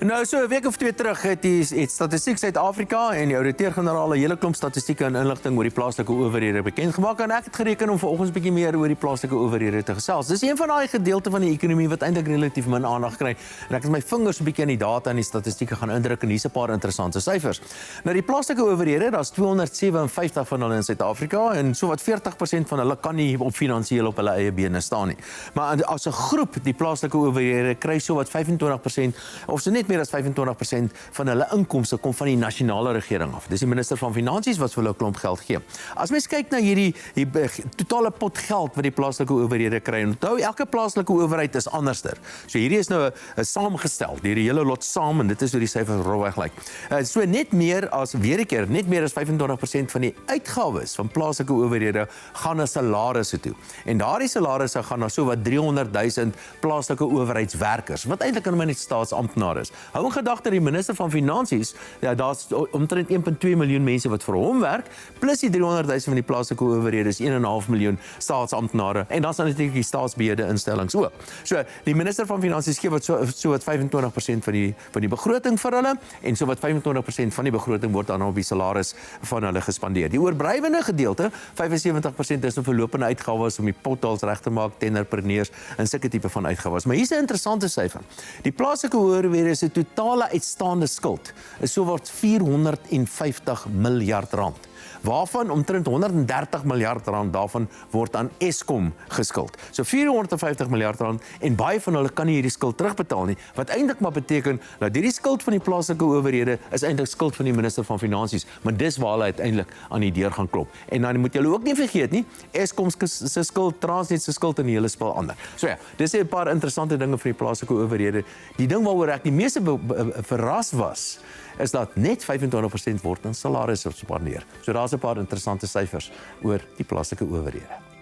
Nou, so 'n week of twee terug het Statistiek Suid-Afrika en die ouditeur-generaal 'n hele klomp statistieke en inligting oor die plaaslike owerhede bekend gemaak en ek het gereken om vanoggend 'n bietjie meer oor die plaaslike owerhede te gesels. Dis een van daai gedeelte van die ekonomie wat eintlik relatief min aandag kry en ek het my vingers 'n bietjie aan die data en die statistieke gaan indruk en hier's 'n paar interessante syfers. Nou die plaaslike owerhede, daar's 257 van hulle in Suid-Afrika en sowat 40% van hulle kan nie finansiëel op hulle eie bene staan nie. Maar as 'n groep, die plaaslike owerhede kry sowat 25% of so net meer as 25% van hulle inkomste kom van die nasionale regering af. Dis die minister van Finansies wat vir hulle 'n klomp geld gee. As mens kyk na hierdie totale pot geld wat die plaaslike owerhede kry, en onthou elke plaaslike owerheid is anderster. So hierdie is nou 'n saamgestel, hierdie hele lot saam en dit is hoe die syfers rolweg lyk. So net meer as 25% van die uitgawes van plaaslike owerhede gaan na salarisse toe. En daardie salarisse gaan na sowat 300,000 plaaslike owerheidswerkers, wat eintlik in net staatsamptenare is. Hou in gedagte die minister van Finansies, ja, daar's omtrent 1,2 miljoen mense wat vir hom werk, plus die 300,000 van die plaaslike owerhede is 1,5 miljoen staatsamptenare en dan is natuurlik die staatsbeheerde instellings ook. So die minister van Finansies gee wat so wat 25% van die begroting vir hulle en so wat 25% van die begroting word dan op die salaris van hulle gespandeer. Die oorblywende gedeelte, 75% is vir lopende uitgawes om die potholes reg te maak, tenderpreneurs en sulke tipe van uitgawes. Maar hier's 'n interessante syfer. Die plaaslike owerhede se totale uitstaande skuld is sowat 450 miljard rand. Waarvan omtrent 130 miljard rand daarvan word aan Eskom geskuld. So 450 miljard rand en baie van hulle kan nie hierdie skuld terugbetaal nie, wat eintlik maar beteken dat hierdie skuld van die plaaslike owerhede is eintlik skuld van die minister van Finansies, maar dis waar hulle uiteindelik aan die deur gaan klop. En dan moet julle ook nie vergeet nie, Eskom se skuld, Transnet se skuld en die hele spul ander. So ja, dis 'n paar interessante dinge vir die plaaslike owerhede. Die ding waaroor ek die meeste verras was, is dat net 25% word aan salarisse gespandeer. So daar's 'n paar interessante syfers oor die plaaslike owerhede.